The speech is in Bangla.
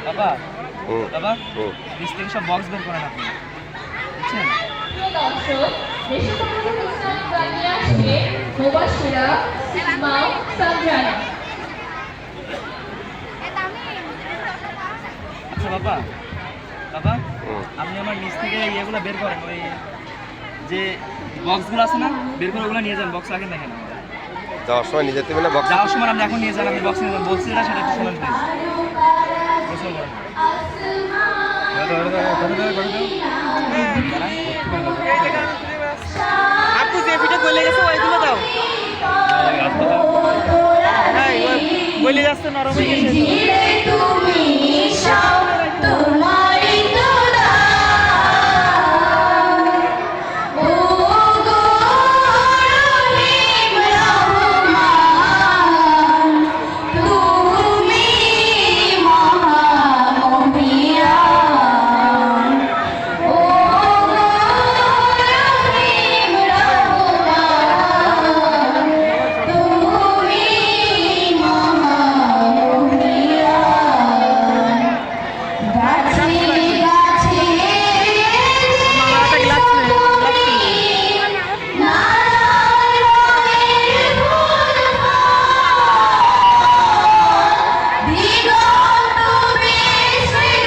বাবা বাবা নিচ থেকে সব বক্স বের করেন আপনি বুঝছেন? দর্শক দেশে অনুষ্ঠান জানিয়ে আসবে মুবাশশিরা সিমাও সানজানা। আচ্ছা বাবা বাবা আপনি আমার নিচ থেকে ইয়েগুলো বের করেন, ওই যে বক্সগুলো আছে না, বের করে ওগুলো নিয়ে যান। বক্স রাখেন না কেন? যাওয়ার সময় নিয়ে যেতে হবে, যাওয়ার সময় আপনি এখন নিয়ে যান। আপনি বক্স নিয়ে যান বলছি না, সেটা একটু শোনেন প্লিজ। গোসল করেন। আপু যে পিঠে গলে গেছে ওইগুলো দাও। হ্যাঁ গলে যাচ্ছে, নরম হয়ে গেছে।